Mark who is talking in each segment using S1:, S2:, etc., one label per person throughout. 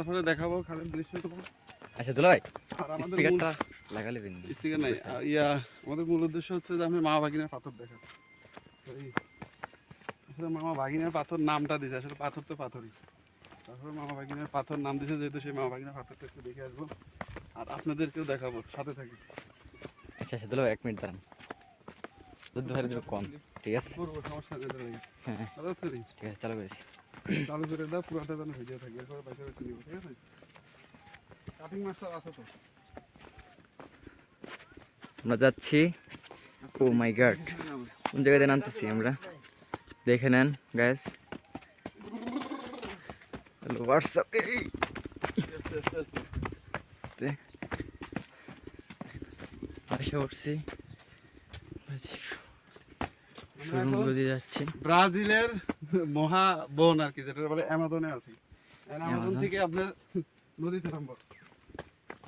S1: তারপরে দেখাবো খালের দৃশ্য তো।
S2: আচ্ছা দুলা ভাই,
S1: আর আমাদের
S2: স্পিকারটা লাগালে বিন
S1: স্পিকার নাই। আমাদের মূল উদ্দেশ্য হচ্ছে যে আমি মা ভাগিনার পাথর দেখা। আসলে মামা ভাগিনার পাথর নামটা দিয়েছে, আসলে পাথর তো পাথরই। তারপরে মামা ভাগিনার পাথর নাম দিয়েছে যেহেতু, সেই মামা ভাগিনার পাথরটা একটু দেখে আসবো আর আপনাদেরকেও দেখাবো, সাথে থাকি।
S2: আচ্ছা আচ্ছা দুলা ভাই 1 মিনিট দাঁড়ান, দুধ ধরে দিল কম, ঠিক আছে?
S1: করবো, সমস্যা নেই।
S2: হ্যাঁ
S1: ভালো আছে রে?
S2: ঠিক আছে, চালু করিস।
S1: চালু করে দাও, পুরোটা যেন ভিডিও থাকে, এরপরে বাইরে বেছে নিব, ঠিক আছে? কাটিং মাস্টার আছে তো?
S2: আমরা যাচ্ছি। ও মাই গড, কোন জায়গায় নামতেছি আমরা, দেখে নেন গাইস। হ্যালো হোয়াটসঅ্যাপ, আশা করছি দিয়ে যাচ্ছি
S1: ব্রাজিলের মহা বন আর কি, যেটা বলে অ্যামাজনে আছি। অ্যামাজন থেকে আপনার নদীতে নামবো।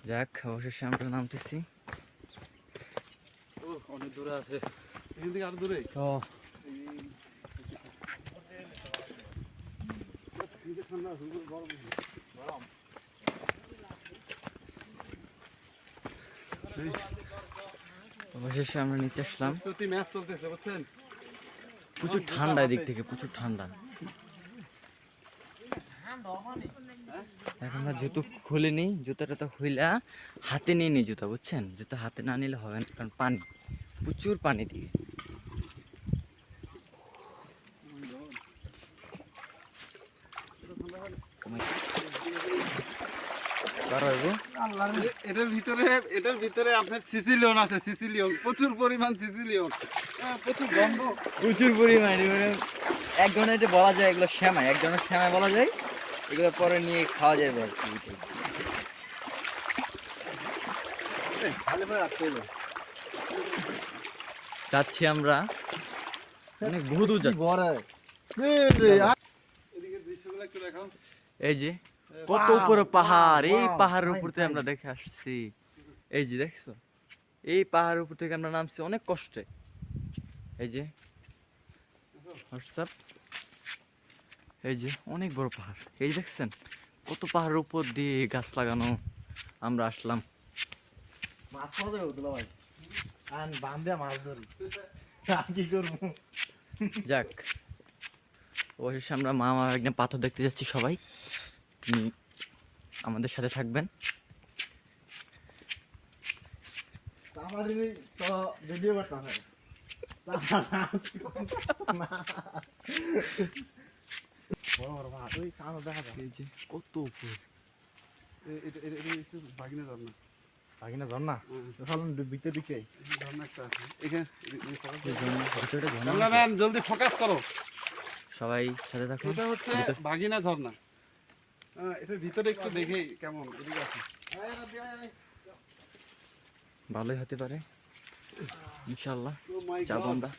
S2: যাক, অবশেষে আমরা নামতেছি।
S1: অনেক দূরে আছে, এখান থেকে আরো দূরে।
S2: অবশেষে আমরা নিচে আসলাম।
S1: ম্যাচ চলতেছে বুঝছেন,
S2: প্রচুর ঠান্ডা, এদিক থেকে প্রচুর ঠান্ডা। এখন আমরা জুতো খুলিনি, জুতোটা তো খুইলা হাতে নিয়ে নি জুতা, বুঝছেন? জুতো হাতে না নিলে হবে না, কারণ পানি, প্রচুর পানি দিয়ে।
S1: এটার ভিতরে আপনার সিসিলিয়ন আছে, সিসিলিয়ন, প্রচুর পরিমাণ সিসিলিয়ন, প্রচুর গন্ধ,
S2: প্রচুর পরিমাণ। এক ধরনের যে বলা যায়, এগুলো শ্যামাই, এক ধরনের শ্যামাই বলা যায়। এগুলো পরে নিয়ে খাওয়া যাবে আর কি। যাচ্ছি আমরা অনেক বহু দূর যাচ্ছি। এই যে কত উপরে পাহাড়, এই পাহাড়ের উপর থেকে আমরা দেখে আসছি। এই যে দেখছো, এই পাহাড়ের উপর থেকে আমরা নামছি অনেক কষ্টে। এই যে হোয়াটসঅ্যাপ, এই যে অনেক বড় পাহাড়, এই দেখছেন কত পাহাড়ের উপর দিয়ে গাছ লাগানো আমরা আসলাম। যাক, অবশেষে আমরা মামা একদম পাথর দেখতে যাচ্ছি সবাই। তিনি আমাদের সাথে থাকবেন। কত উপর
S1: ভাগিনা ঝর্ণা, ঝর্ণা একটা আছে এখানে। জলদি ফোকাস করো,
S2: সবাই সাথে থাকুন।
S1: এটা হচ্ছে ভাগিনা ঝর্ণা। এটার ভিতরে একটু দেখে কেমন, এদিকে আছে,
S2: ভালোই হতে পারে ইনশাআল্লাহ। যাবো আমরা।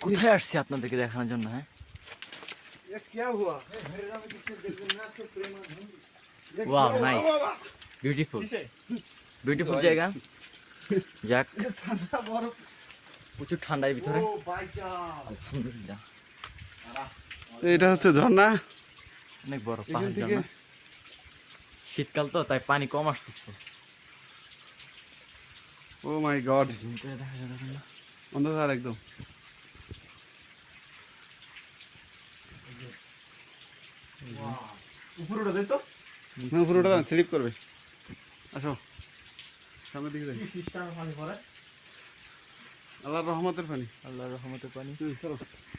S2: কোথায় আসছি আপনাদেরকে দেখানোর জন্য? হ্যাঁ, ওয়াও, নাইস, বিউটিফুল, বিউটিফুল জায়গা। যাক, প্রচুর ঠান্ডার ভিতরে, আলহামদুলিল্লাহ।
S1: এটা হচ্ছে ঝর্ণা,
S2: অনেক বড় পাহাড় ঝর্ণা। শীতকাল তো, তাই পানি কম আসতেছে।
S1: ও মাই গড,
S2: দেখা যাবে না,
S1: অন্ধকার একদম। উপরে যাই তো, উপরে স্লিপ করবে। আসো সামনের দিকে যাই। আল্লাহর রহমতের পানি,
S2: আল্লাহর রহমতের পানি।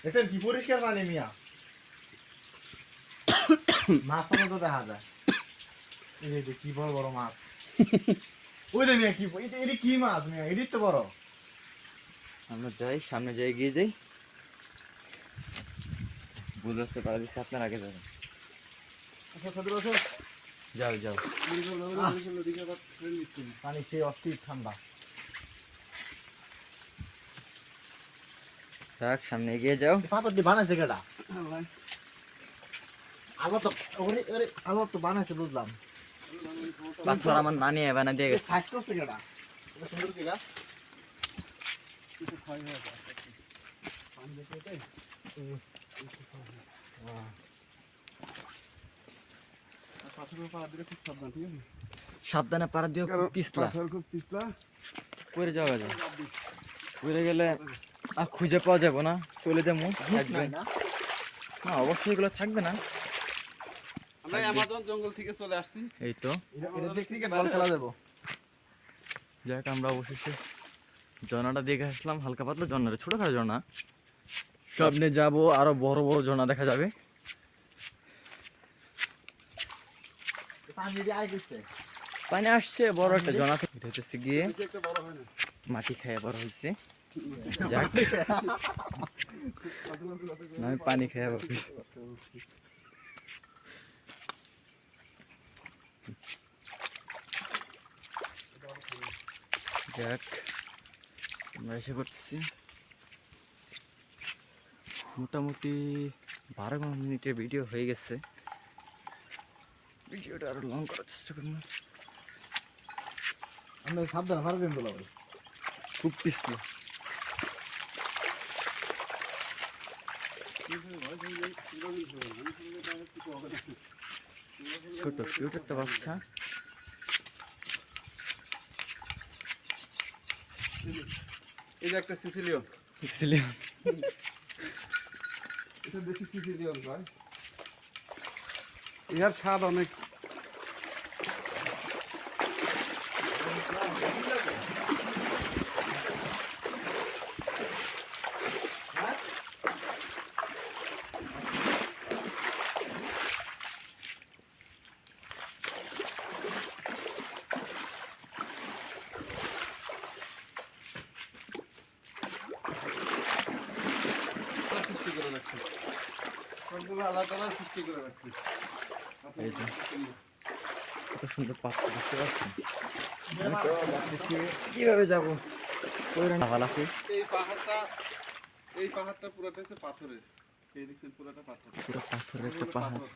S3: এটা কি পরিষ্কার পানি মিয়া? মাছ তো দেখা যায়। এই যে কি বড় বড় মাছ। ওই যে মিয়া কি, এটা কি মাছ মিয়া? এটাই তো বড়।
S2: আমরা যাই, সামনে যাই, গিয়ে যাই। ভুল রাস্তায় পাড়া দিচ্ছে, আপনার আগে যাবেন। যাও যাও,
S3: পানি সেই অস্থির ঠান্ডা।
S2: থাক, সামনে এগিয়ে যাও।
S3: পাথর দিয়ে বানাইছে কেডা? আল্লাহ তো, আল্লাহ তো বানাইছে বুঝলাম।
S2: পাথর আমার নানি বানা দিয়ে গেছে।
S3: সাইজ করছে কেডা? এটা সুন্দর কি গাছ?
S1: পাথরের পাহাড় দিকে খুব সাবধান, ঠিক আছে?
S2: সাবধানে পাড়া দিও, খুব
S1: কারণ
S2: পিছলা,
S1: পাথর খুব পিছলা।
S2: পড়ে যাওয়া যায়, পড়ে গেলে আর খুঁজে পাওয়া যাবে না, চলে যাবো, থাকবে
S3: না
S2: না, অবশ্যই এগুলো থাকবে না।
S1: আমরা অ্যামাজন জঙ্গল থেকে চলে আসছি।
S2: এই তো
S3: এটা দিয়ে ক্রিকেট বল খেলা যাবো।
S2: যাক, আমরা অবশেষে ঝর্ণাটা দেখে আসলাম, হালকা পাতলা ঝর্ণা, ছোটখাটো ঝর্ণা, সামনে যাব আরো বড় বড় ঝর্ণা দেখা যাবে।
S3: পানি দিয়ে আয় করছে।
S2: পানি আসছে বড় একটা ঝর্ণা থেকে, এটা হচ্ছে গিয়ে
S1: বেশি একটা বড় হয় না।
S2: মাটি খাইয়া বড় হয়েছে। যাক, না, আমি পানি খাইয়া বড় হয়েছি। যাক, আমরা এসে পড়তেছি। মোটামুটি 12 মিনিটের ভিডিও হয়ে গেছে, ভিডিওটা আরো লং করার চেষ্টা করুন।
S3: আমরা সাবধানে পারবেন বলা ভাই।
S2: খুব পিছলা, ছোট কিউট একটা বাচ্চা।
S1: এই যে একটা সিসিলিয়ন,
S2: সিসিলিয়ান,
S1: এটা দেশি সিসিলিয়ন ভাই। ইহার স্বাদ অনেক। সৃষ্টি করে রাখছে, সবগুলো আলাদা আলাদা সৃষ্টি করে রাখছে।
S2: এই যে কত সুন্দর পাত্র, দেখতে পাচ্ছেন? আমি তো ভাবতেছি কিভাবে যাবো, লাফালাফি।
S1: এই পাহাড়টা পুরোটা হচ্ছে পাথরের। এই দেখছেন পুরোটা পাথর,
S2: পুরো পাথরের একটা
S1: এগুলো
S2: পাহাড়।
S1: পাথর।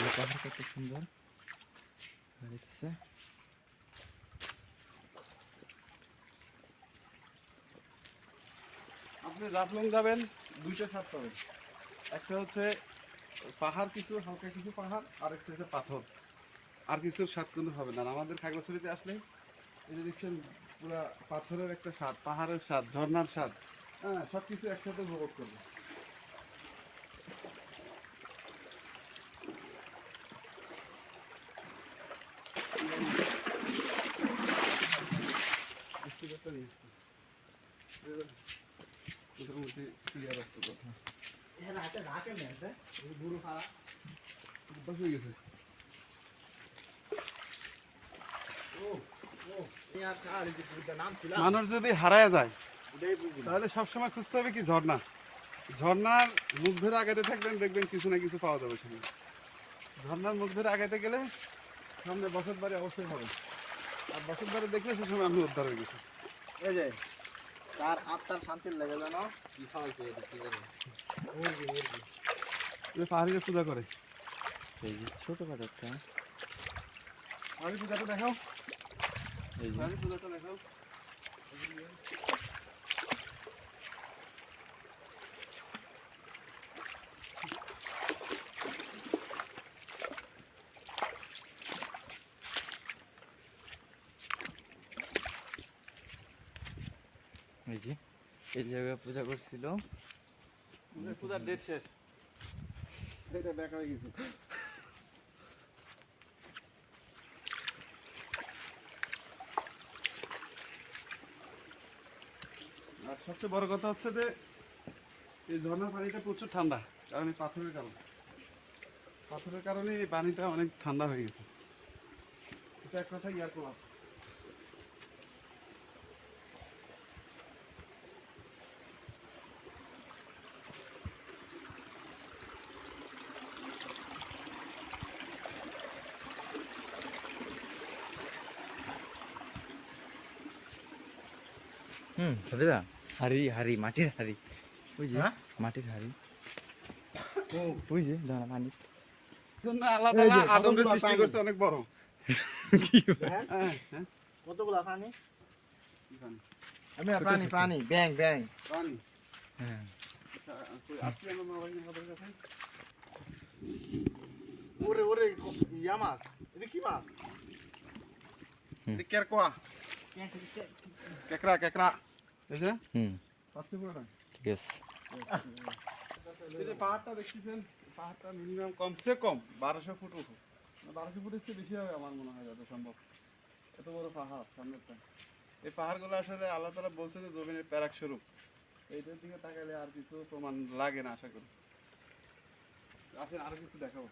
S2: এই পাহাড় কত সুন্দর দেখতেছে।
S1: আপনি জাফলং যাবেন, দুইটা স্বাদ পাবেন। একটা হচ্ছে পাহাড়, কিছু হালকা কিছু পাহাড়, আর একটা হচ্ছে পাথর। আর কিছু স্বাদ কিন্তু হবে না। আর আমাদের খাগড়াছড়িতে আসলে এই যে দেখছেন পুরা পাথরের একটা স্বাদ, পাহাড়ের স্বাদ, ঝর্ণার স্বাদ, হ্যাঁ, সব কিছু একসাথে উপভোগ করবে। মোটামুটি ক্লিয়ার আসছে কথা। অভ্যাস হয়ে গেছে। মানুষ যদি হারায় যায় তাহলে সবসময় খুঁজতে হবে কি ঝর্ণা। ঝর্ণার মুখ ধরে আগাতে থাকবেন, দেখবেন কিছু না কিছু পাওয়া যাবে সেখানে। ঝর্ণার মুখ ধরে আগাতে গেলে সামনে বসত বাড়ি অবশ্যই হবে, আর বসত বাড়ি দেখলে সে সময় আপনি উদ্ধার হয়ে গেছে।
S3: এই যে তার আত্মার শান্তির লেগে জানো
S1: পাহাড়িরা পূজা করে।
S2: এই যে ছোটখাটো একটা,
S1: পাহাড়ি পূজাটা দেখাও,
S2: এই যে
S1: পাহাড়ি পূজাটা দেখাও।
S2: এই যে এই জায়গায় পূজা করছিল।
S1: পূজার ডেট শেষ, এটা দেখা হয়ে গেছে। আর সবচেয়ে বড় কথা হচ্ছে যে এই ঝর্ণার পানিটা প্রচুর ঠান্ডা, কারণ এই পাথরের কারণে। পাথরের কারণে এই পানিটা অনেক ঠান্ডা হয়ে গেছে। এটা এক কথা ইয়ার প্রভাব।
S2: দাদা, হাড়ি হাড়ি, মাটির হাড়ি, ওই যে
S3: হ্যাঁ?
S2: মাটির হাড়ি, ওই যে দাঁড়া পানি।
S1: জন্য আল্লাহ
S3: এই যে
S1: তাআলা আদমের
S3: কতগুলো
S1: সৃষ্টি
S3: পানি।
S1: করছে অনেক বড়। হ্যাঁ, হ্যাঁ,
S3: কতগুলা প্রাণী?
S1: কি জানি?
S3: আমি প্রাণী প্রাণী ব্যাং ব্যাং
S1: পানি।
S2: হ্যাঁ,
S1: আসছি আমরা নরসিংহ বাজারের কাছে।
S3: ওরে ওরে ইয়া মাছ এটা কি মাছ
S1: এটা কেরকোয়া, কেকড়া কেকড়া, এই যে
S2: হুম
S1: পাঁচটি পুরোটা।
S2: ঠিক আছে।
S1: এই যে পাহাড়টা দেখতেছেন, পাহাড়টা মিনিমাম কমসে কম 1200 ফুট উঁচু। 1200 ফুটের চেয়ে বেশি হবে আমার মনে হয়, যত সম্ভব। এত বড় পাহাড় সামনেরটা। এই পাহাড়গুলো আসলে আল্লাহ তাআলা বলছে যে জমিনের প্যারাক স্বরূপ। এইটার দিকে তাকালে আর কিছু প্রমাণ লাগে না আশা করি। আসেন আরো কিছু দেখাবো।